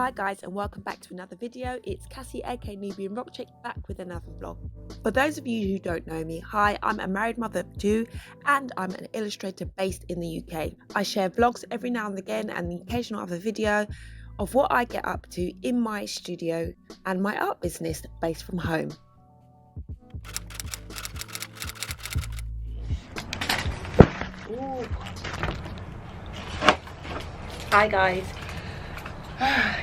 Hi guys, and welcome back to another video. It's Cassie aka NubianRockChick back with another vlog. For those of you who don't know me, hi, I'm a married mother of two and I'm an illustrator based in the UK. I share vlogs every now and again and the occasional other video of what I get up to in my studio and my art business based from home. Ooh. Hi guys.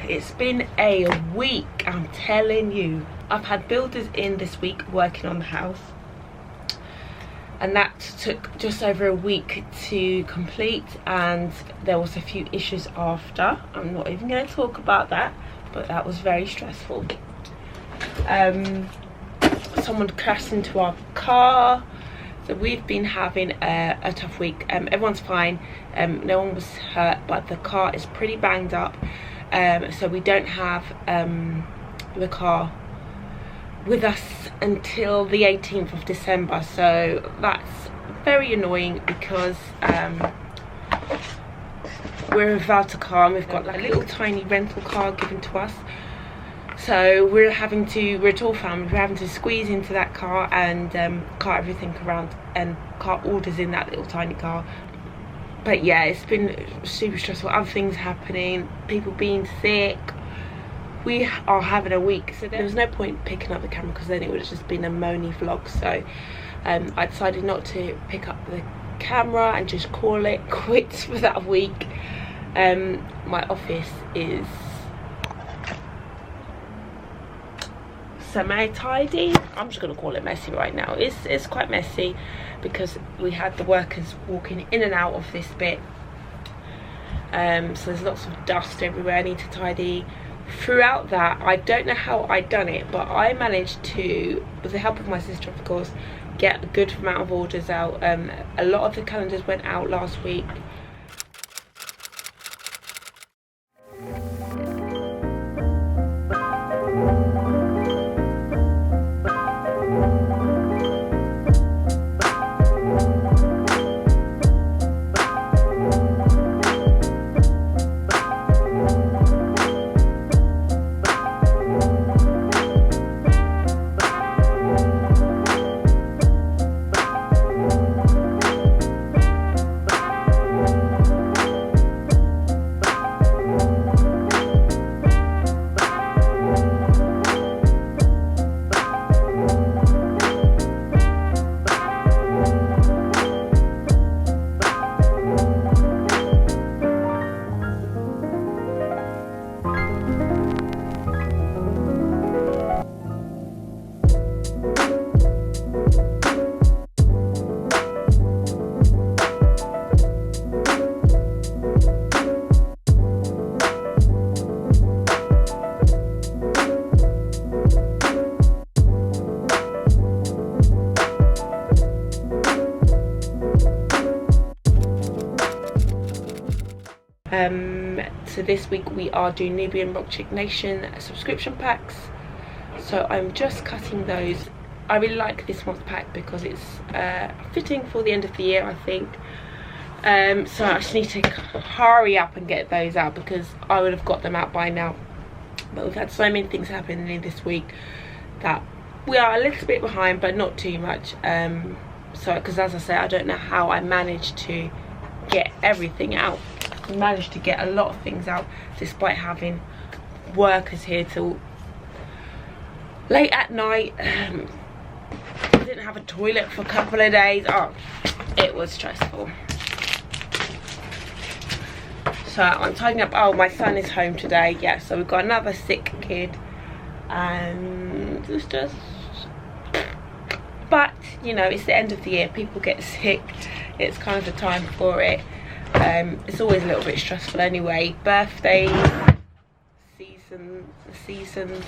It's been a week, I'm telling you. I've had builders in this week working on the house, and that took just over a week to complete, and there was a few issues after. I'm not even going to talk about that, but that was very stressful. Someone crashed into our car, so we've been having a tough week. Everyone's fine, no one was hurt, but the car is pretty banged up. So we don't have the car with us until the 18th of December, so that's very annoying because we're without a car and we've got like a little tiny rental car given to us, so we're a tall family, we're having to squeeze into that car and cart everything around and cart orders in that little tiny car. But yeah, it's been super stressful. Other things happening, people being sick. We are having a week, so there was no point picking up the camera because then it would have just been a moany vlog. So I decided not to pick up the camera and just call it quits for that week. My office is semi-tidy. I'm just gonna call it messy right now. It's quite messy because we had the workers walking in and out of this bit, so there's lots of dust everywhere. I need to tidy throughout that. I don't know how I done it, but I managed to, with the help of my sister of course, get a good amount of orders out. A lot of the calendars went out last week. So this week we are doing NubianRockChick Nation subscription packs, so I'm just cutting those. I really like this month's pack because it's fitting for the end of the year, I think. So I just need to hurry up and get those out because I would have got them out by now, but we've had so many things happening this week that we are a little bit behind, but not too much. So because as I say, I don't know how I managed to get everything out. I managed to get a lot of things out despite having workers here till late at night. I didn't have a toilet for a couple of days. Oh, it was stressful. So I'm tidying up. Oh, my son is home today. Yeah, so we've got another sick kid, and it's just, but you know, it's the end of the year, people get sick, it's kind of the time for it. It's always a little bit stressful anyway. Birthdays, season,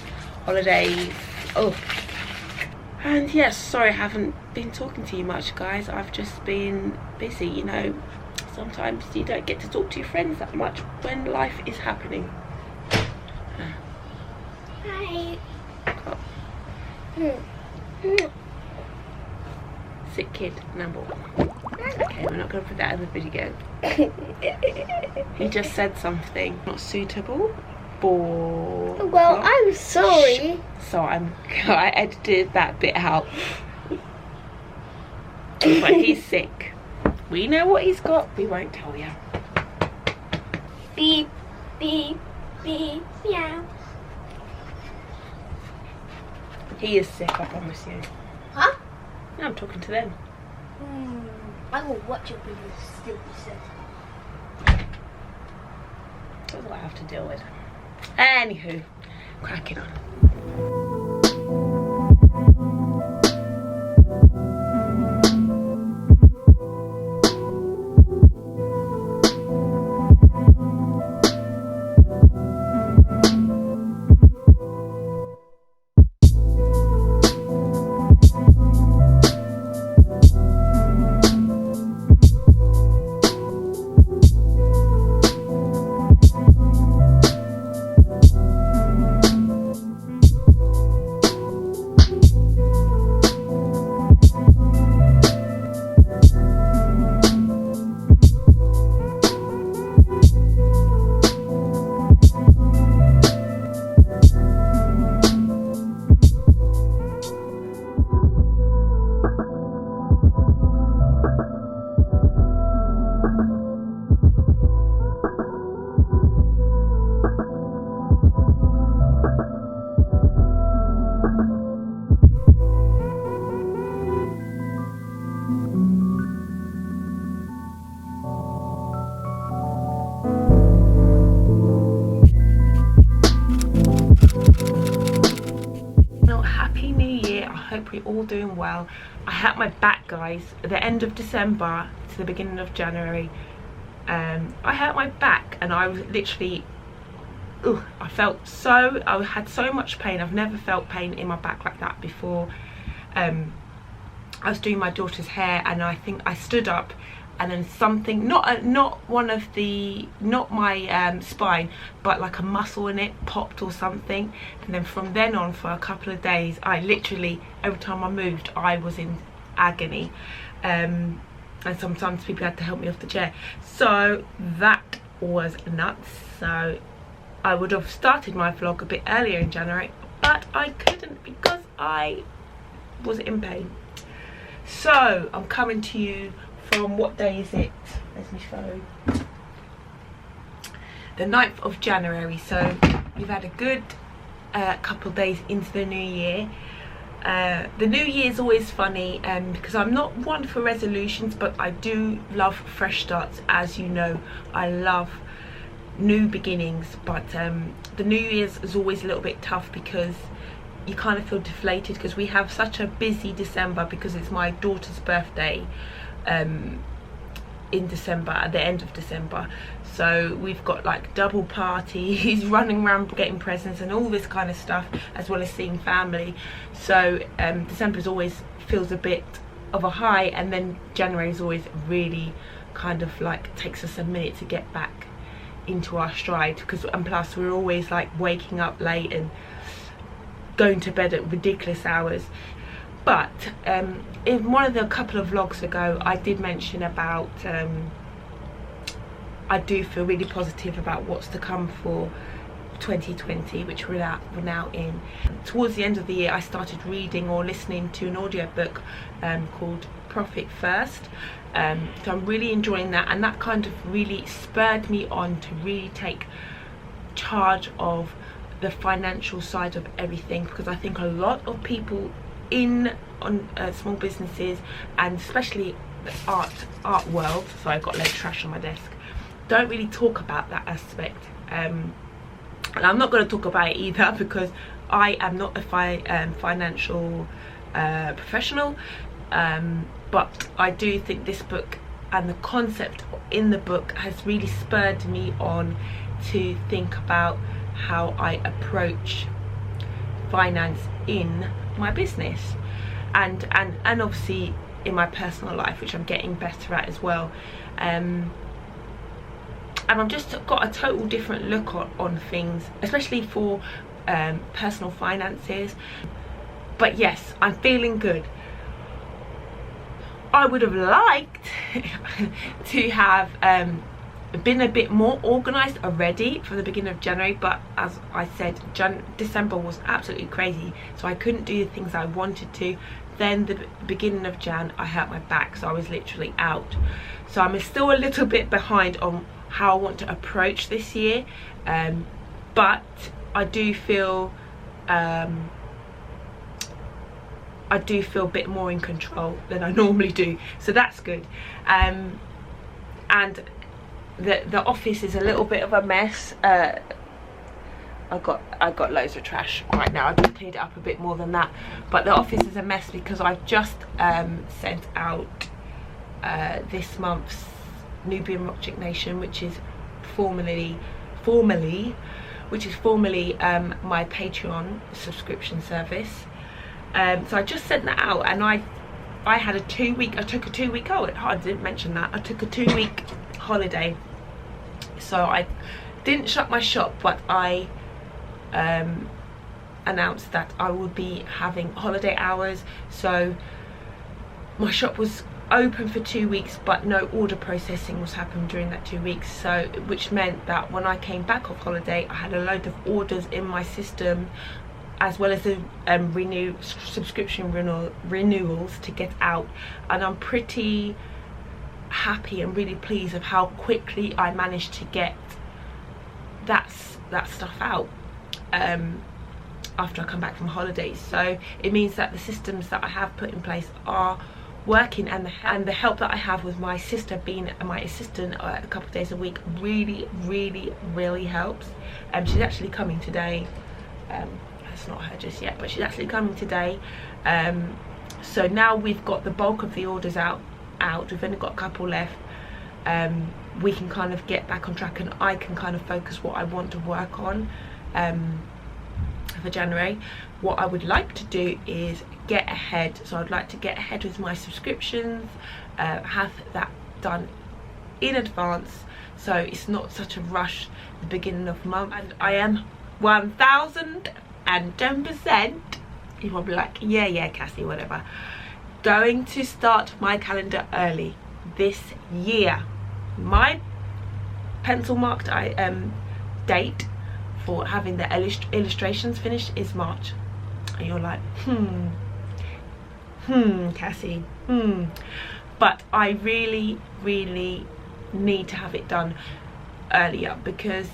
holidays. Oh, and yes, sorry I haven't been talking to you much, guys. I've just been busy, you know. Sometimes you don't get to talk to your friends that much when life is happening. Hi. Sick kid number one. Okay, we're not going to put that in the video. He just said something not suitable. 4. Well, I'm sorry. So I edited that bit out. But he's sick. We know what he's got. We won't tell you. Beep, beep, beep, meow. He is sick, I promise you. Huh? No, I'm talking to them. I will watch your videos still be sick. That's what I have to deal with. Anywho, cracking on. Hope we're all doing well. I hurt my back, guys, at the end of December to the beginning of January. I hurt my back and I was literally I had so much pain. I've never felt pain in my back like that before. I was doing my daughter's hair and I think I stood up and then something, not my spine, but like a muscle in it popped or something, and then from then on for a couple of days I literally, every time I moved I was in agony, and sometimes people had to help me off the chair. So that was nuts. So I would have started my vlog a bit earlier in January, but I couldn't because I was in pain. So I'm coming to you from, what day is it? Let me show. The 9th of January. So we've had a good couple of days into the new year. The new year is always funny because I'm not one for resolutions, but I do love fresh starts. As you know, I love new beginnings, but the new year's is always a little bit tough because you kind of feel deflated because we have such a busy December because it's my daughter's birthday in December, at the end of December. So we've got like double parties, running around getting presents and all this kind of stuff, as well as seeing family. So December always feels a bit of a high, and then January is always really kind of like takes us a minute to get back into our stride, because, and plus we're always like waking up late and going to bed at ridiculous hours. But in one of the couple of vlogs ago I did mention about I do feel really positive about what's to come for 2020, which we're now in. Towards the end of the year I started reading or listening to an audiobook called Profit First. So I'm really enjoying that, and that kind of really spurred me on to really take charge of the financial side of everything, because I think a lot of people on small businesses, and especially the art world, so I got loads of trash on my desk, don't really talk about that aspect, and I'm not going to talk about it either because I am not a financial professional, but I do think this book and the concept in the book has really spurred me on to think about how I approach finance in my business and obviously in my personal life, which I'm getting better at as well, and I've just got a total different look on things, especially for personal finances. But yes, I'm feeling good. I would have liked to have been a bit more organized already from the beginning of January, but as I said, December was absolutely crazy, so I couldn't do the things I wanted to. Then the beginning of Jan, I hurt my back, so I was literally out. So I'm still a little bit behind on how I want to approach this year, but I do feel a bit more in control than I normally do, so that's good. And the office is a little bit of a mess. I got loads of trash right now. I've just cleaned it up a bit more than that, but the office is a mess because I've just sent out this month's NubianRockChick Nation, which is formally my Patreon subscription service. So I just sent that out, and I had I took a 2 week, oh I didn't mention that, I took a 2 week holiday, so I didn't shut my shop, but I announced that I would be having holiday hours. So my shop was open for 2 weeks, but no order processing was happening during that 2 weeks, so which meant that when I came back off holiday, I had a load of orders in my system, as well as the subscription renewals to get out, and I'm pretty happy and really pleased of how quickly I managed to get that stuff out after I come back from holidays. So it means that the systems that I have put in place are working, and the help that I have with my sister being my assistant a couple of days a week really helps. She's actually coming today. It's not her just yet, but she's actually coming today. So now we've got the bulk of the orders out, we've only got a couple left. We can kind of get back on track, and I can kind of focus what I want to work on for January. What I would like to do is get ahead, so I'd like to get ahead with my subscriptions, have that done in advance, so it's not such a rush at the beginning of the month. And I am 1010%, you will be like, yeah Cassie, whatever, going to start my calendar early this year. My pencil marked date for having the illustrations finished is March, and you're like, Cassie, but I really need to have it done earlier, because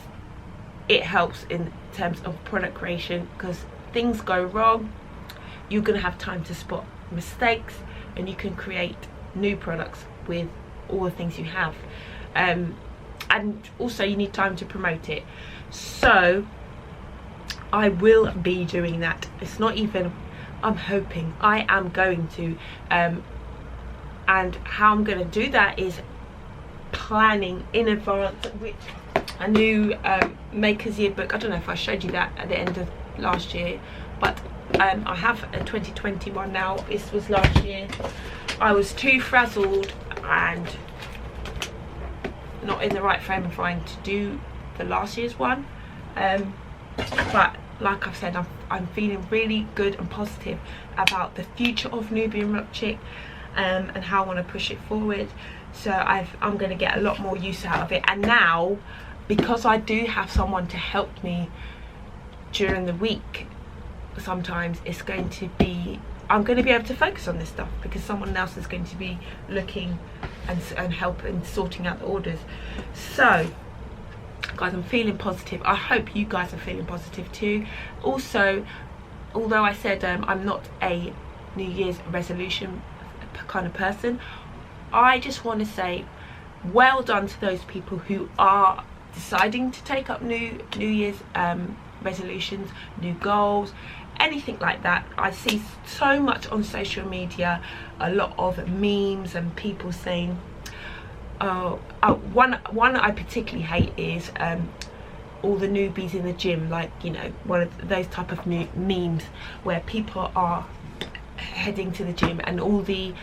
it helps in terms of product creation, because things go wrong, you're gonna have time to spot mistakes, and you can create new products with all the things you have, and also you need time to promote it. So I will be doing that. It's not even, I'm hoping, I am going to, and how I'm going to do that is planning in advance, which a new Maker's Yearbook, I don't know if I showed you that at the end of last year, but I have a 2021 now. This was last year. I was too frazzled and not in the right frame of mind to do the last year's one, but like I've said, I'm feeling really good and positive about the future of NubianRockChick, and how I want to push it forward. So I'm going to get a lot more use out of it, and now because I do have someone to help me during the week, sometimes it's going to be, I'm going to be able to focus on this stuff, because someone else is going to be looking and helping sorting out the orders. So guys, I'm feeling positive. I hope you guys are feeling positive too. Also, although I said I'm not a New Year's resolution kind of person, I just want to say well done to those people who are deciding to take up New Year's resolutions, new goals, anything like that. I see so much on social media, a lot of memes and people saying, one I particularly hate is all the newbies in the gym, like, you know, one of those type of new memes where people are heading to the gym and all the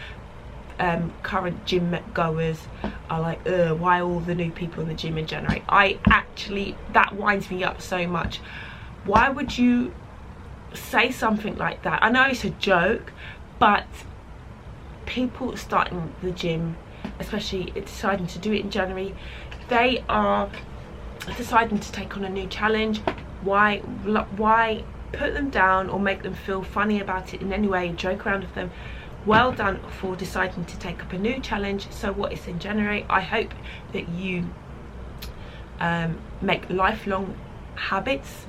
current gym goers are like, why all the new people in the gym in January? That winds me up so much. Why would you say something like that? I know it's a joke, but people starting the gym, especially deciding to do it in January, they are deciding to take on a new challenge, why put them down or make them feel funny about it in any way, joke around with them? Well done for deciding to take up a new challenge. So what is in January? I hope that you make lifelong habits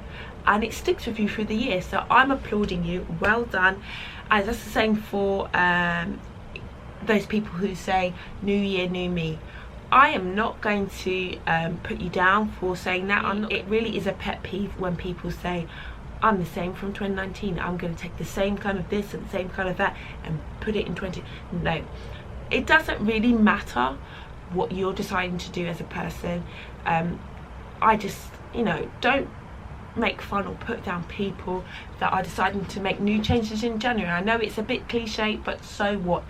and it sticks with you through the year. So I'm applauding you, well done. And that's the same for those people who say new year, new me. I am not going to put you down for saying that. It really is a pet peeve when people say, I'm the same from 2019, I'm going to take the same kind of this and the same kind of that and put it in 20. No, it doesn't really matter what you're deciding to do as a person. I just, you know, don't make fun or put down people that are deciding to make new changes in January. I know it's a bit cliche, but so what?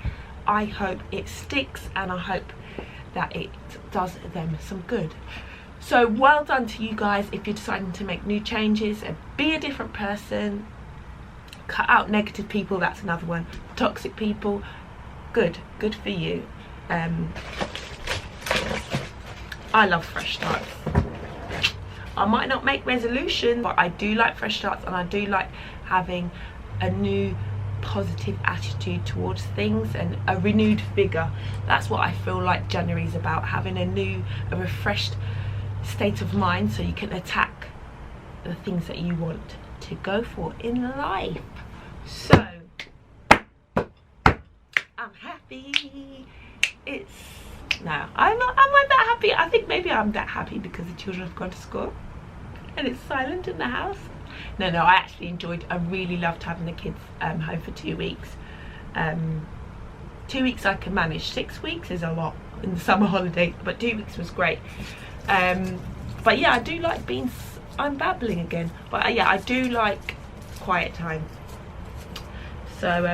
I hope it sticks and I hope that it does them some good. So well done to you guys if you're deciding to make new changes and be a different person. Cut out negative people, that's another one. Toxic people, good for you. I love fresh starts. I might not make resolutions, but I do like fresh starts and I do like having a new positive attitude towards things and a renewed vigor. That's what I feel like January is about, having a refreshed state of mind so you can attack the things that you want to go for in life. So I'm happy. I'm not that happy. I think maybe I'm that happy because the children have gone to school and it's silent in the house. No, I actually I really loved having the kids home for 2 weeks. 2 weeks I can manage. 6 weeks is a lot in the summer holiday, but 2 weeks was great. But yeah, I do like I'm babbling again, but yeah, I do like quiet time. So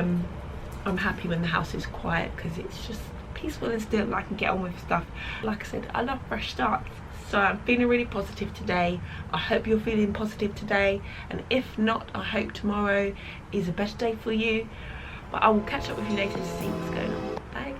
I'm happy when the house is quiet because it's just peaceful and still and I can get on with stuff. Like I said, I love fresh starts. So I'm feeling really positive today. I hope you're feeling positive today, and if not, I hope tomorrow is a better day for you. But I will catch up with you later to see what's going on. Bye.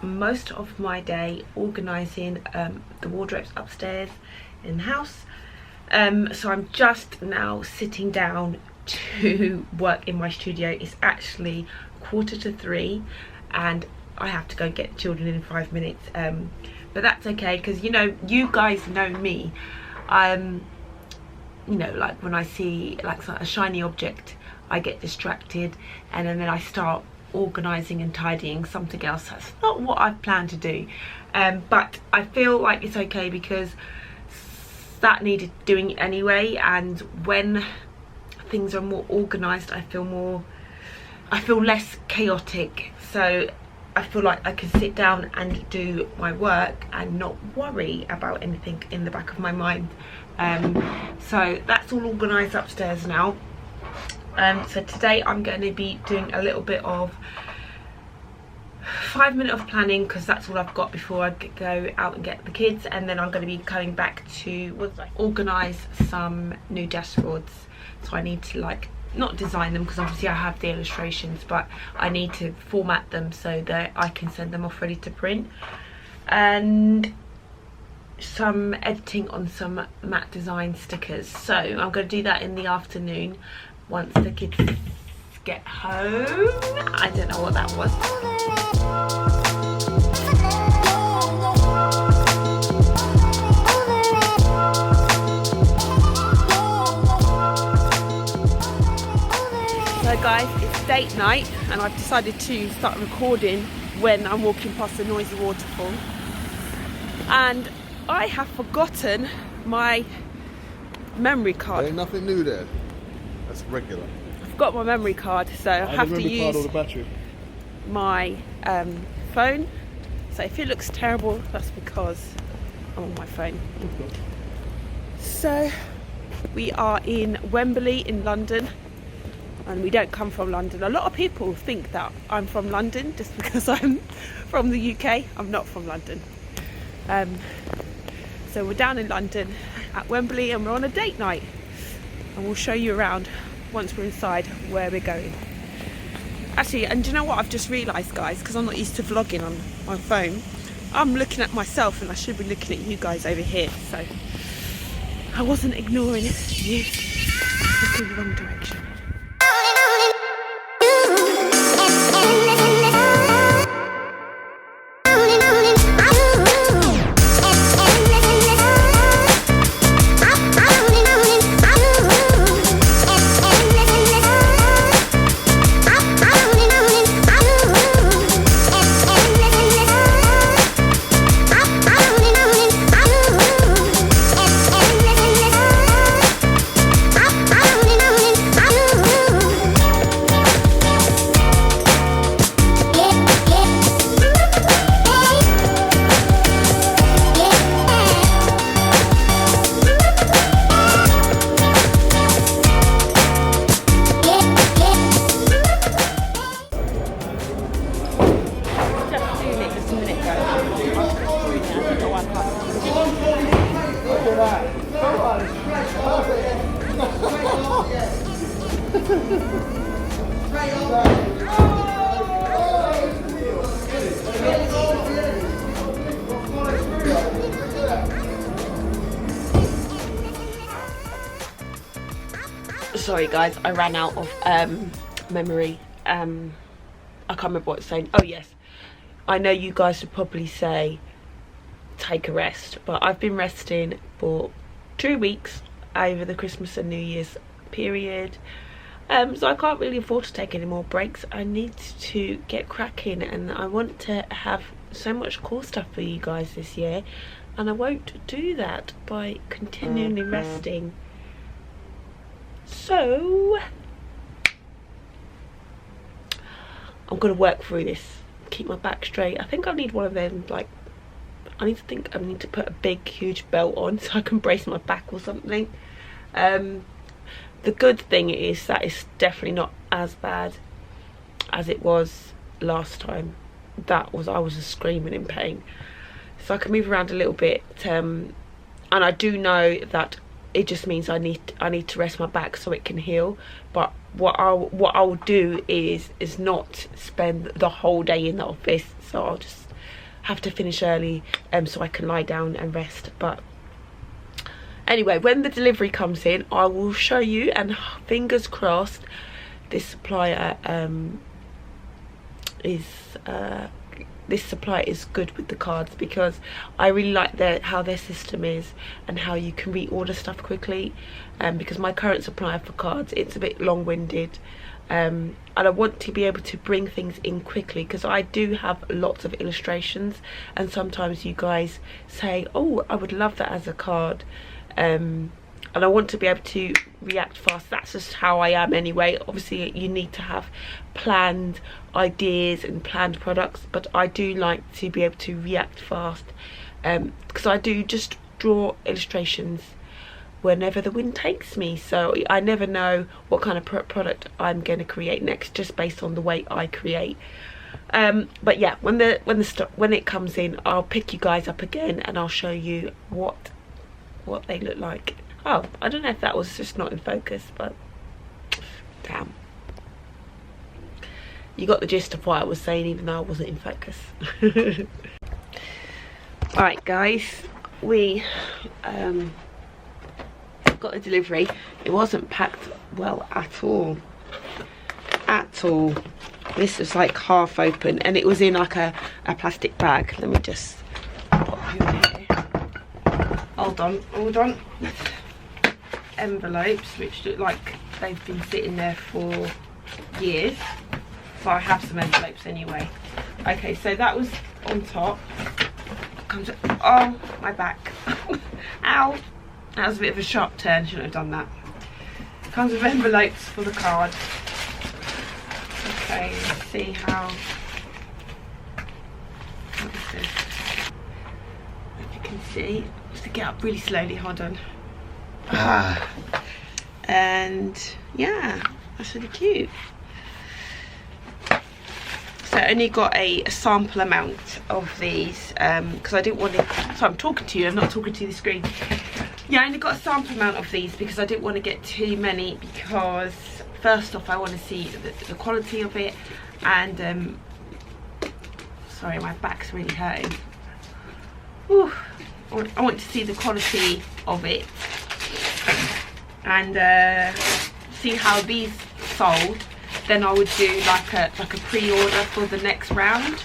Most of my day organising the wardrobes upstairs in the house, so I'm just now sitting down to work in my studio. It's actually 2:45 and I have to go and get the children in 5 minutes, but that's okay because, you know, you guys know me. You know, like when I see like a shiny object I get distracted and then I start organising and tidying something else. That's not what I've planned to do, but I feel like it's okay because that needed doing anyway, and when things are more organised I feel less chaotic. So I feel like I can sit down and do my work and not worry about anything in the back of my mind. So that's all organised upstairs now. So today I'm going to be doing a little bit of 5 minutes of planning, because that's all I've got before I go out and get the kids, and then I'm going to be coming back to organise some new dashboards. So I need to like not design them, because obviously I have the illustrations, but I need to format them so that I can send them off ready to print, and some editing on some matte design stickers. So I'm going to do that in the afternoon once the kids get home. I don't know what that was. So guys, it's date night and I've decided to start recording when I'm walking past the noisy waterfall, and I have forgotten my memory card. There's nothing new there. That's regular. I've got my memory card, so I have to use or the battery. my phone. So if it looks terrible, that's because I'm on my phone. So we are in Wembley in London, and we don't come from London. A lot of people think that I'm from London just because I'm from the UK. I'm not from London. So we're down in London at Wembley and we're on a date night, and we'll show you around once we're inside where we're going. Actually, and do you know what I've just realised, guys, because I'm not used to vlogging on my phone, I'm looking at myself and I should be looking at you guys over here. So I wasn't ignoring you. Looking the wrong direction. Sorry guys, I ran out of memory. I can't remember what it's saying. Oh yes, I know you guys would probably say take a rest, but I've been resting for 2 weeks over the Christmas and New Year's period. So I can't really afford to take any more breaks. I need to get cracking, and I want to have so much cool stuff for you guys this year, and I won't do that by continually resting. So I'm gonna work through this, keep my back straight. I think I need one of them, like I need to put a big huge belt on so I can brace my back or something. The good thing is that it's definitely not as bad as it was last time. I was just screaming in pain, so I can move around a little bit, and I do know that it just means I need to rest my back so it can heal. But what I'll do is not spend the whole day in the office, so I'll just have to finish early so I can lie down and rest. But anyway, when the delivery comes in, I will show you, and fingers crossed this supplier this supplier is good with the cards, because I really like how their system is and how you can reorder stuff quickly, because my current supplier for cards, it's a bit long-winded, and I want to be able to bring things in quickly, because I do have lots of illustrations, and sometimes you guys say, oh, I would love that as a card, and I want to be able to react fast. That's just how I am anyway. Obviously you need to have planned ideas and planned products, but I do like to be able to react fast, because I do just draw illustrations whenever the wind takes me, so I never know what kind of product I'm going to create next, just based on the way I create. But yeah, when it comes in, I'll pick you guys up again and I'll show you what they look like. Oh, I don't know if that was just not in focus, but damn, you got the gist of what I was saying, even though I wasn't in focus. Alright guys, we got a delivery. It wasn't packed well at all. This was like half open, and it was in like a plastic bag. Let me just put you in here. Hold on. Envelopes which look like they've been sitting there for years, so I have some envelopes anyway. Okay, so that was on top. Comes, oh, my back. Ow, that was a bit of a sharp turn, shouldn't have done that. Comes with envelopes for the card. Okay, let's see how, what is this? If you can see, just to get up really slowly, hold on. And yeah, that's really cute. So I only got a sample amount of these, because I didn't want to, so I'm talking to you, I'm not talking to the screen. Yeah, I only got a sample amount of these because I didn't want to get too many, because first off I want to see the quality of it, and sorry, my back's really hurting. Whew. I want to see the quality of it and see how these sold. Then I would do like a pre-order for the next round,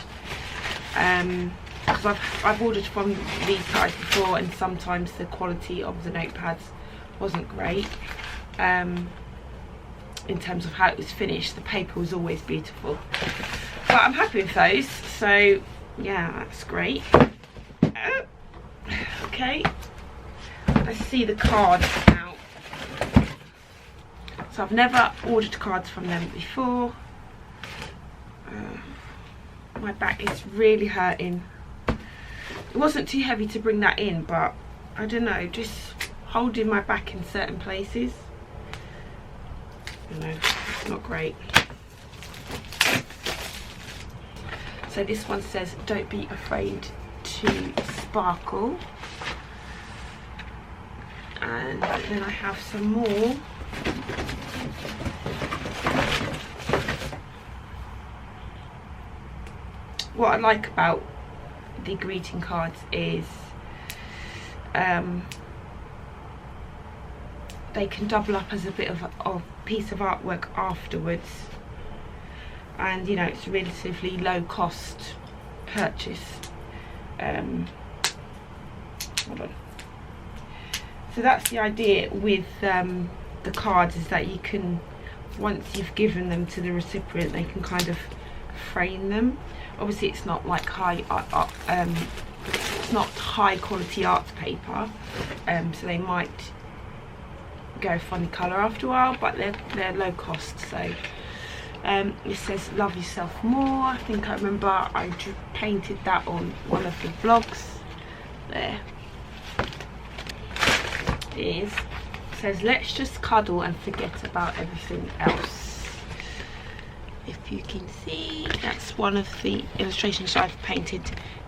because I've ordered from these guys before, and sometimes the quality of the notepads wasn't great. In terms of how it was finished, the paper was always beautiful, but I'm happy with those, so yeah, that's great. Okay, let's see the cards now. So I've never ordered cards from them before. My back is really hurting. It wasn't too heavy to bring that in, but I don't know, just holding my back in certain places, you know, it's not great. So this one says, don't be afraid to sparkle. And then I have some more. What I like about the greeting cards is they can double up as a bit of a piece of artwork afterwards, and you know, it's a relatively low cost purchase. Hold on. So that's the idea with the cards, is that you can, once you've given them to the recipient, they can kind of frame them. Obviously it's not like it's not high quality art paper, so they might go funny colour after a while, but they're low cost. So it says love yourself more. I think I remember I painted that on one of the vlogs. There it is. It says let's just cuddle and forget about everything else. If you can see, that's one of the illustrations I've painted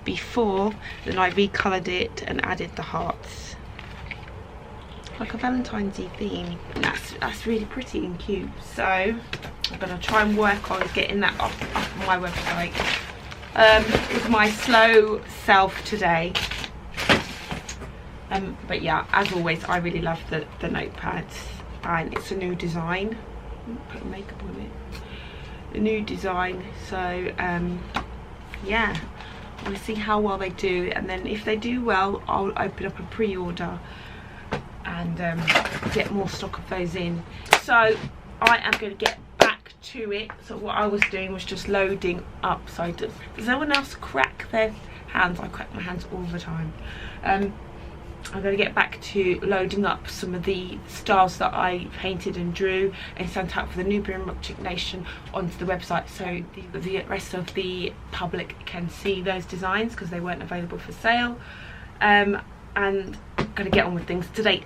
before. Then I recoloured it and added the hearts, like a Valentine's Day theme. And that's really pretty and cute. So I'm gonna try and work on getting that up on my website. With my slow self today. But yeah, as always, I really love the notepads, and it's a new design. Put makeup on it. A new design, so yeah, I want to see how well they do, and then if they do well, I'll open up a pre-order and get more stock of those in. So I am going to get back to it. So what I was doing was just loading up. So does anyone else crack their hands? I crack my hands all the time. I'm going to get back to loading up some of the stars that I painted and drew and sent out for the NubianRockChick Nation onto the website, so the rest of the public can see those designs because they weren't available for sale. And I'm going to get on with things today.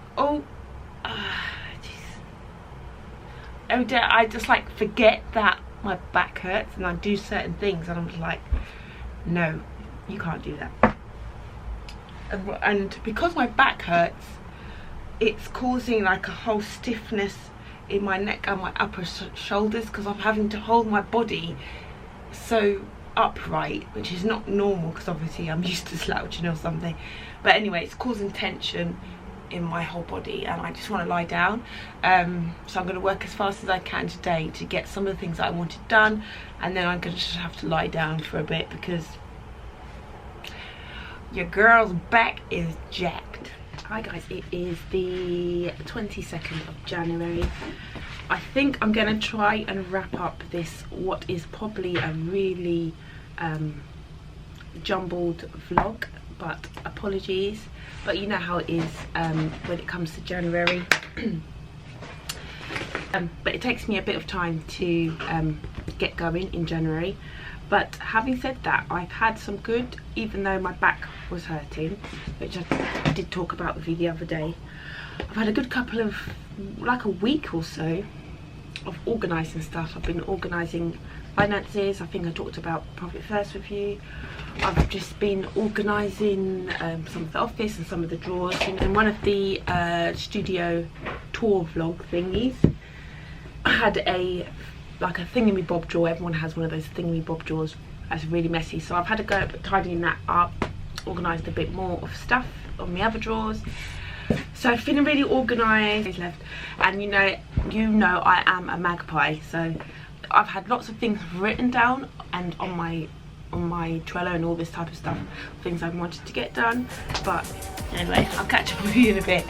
I just like forget that my back hurts and I do certain things and I'm just like, no, you can't do that. And because my back hurts, it's causing like a whole stiffness in my neck and my upper shoulders because I'm having to hold my body so upright, which is not normal because obviously I'm used to slouching or something. But anyway, it's causing tension in my whole body and I just want to lie down. So I'm going to work as fast as I can today to get some of the things that I wanted done, and then I'm going to just have to lie down for a bit because your girl's back is jacked. Hi guys, it is the 22nd of January. I think I'm going to try and wrap up this, what is probably a really jumbled vlog, but apologies. But you know how it is when it comes to January. But it takes me a bit of time to get going in January. But having said that, I've had some good, even though my back was hurting, which I did talk about with you the other day. I've had a good couple of, like a week or so, of organising stuff. I've been organising finances. I think I talked about Profit First with you. I've just been organising some of the office and some of the drawers. And one of the studio tour vlog thingies, I had a thingamy-bob drawer. Everyone has one of those thingamy-bob drawers. That's really messy. So I've had to go at tidying that up, organised a bit more of stuff on the other drawers. So I've been really organised. And you know I am a magpie, so I've had lots of things written down and on my Trello and all this type of stuff, things I wanted to get done. But anyway, I'll catch up with you in a bit.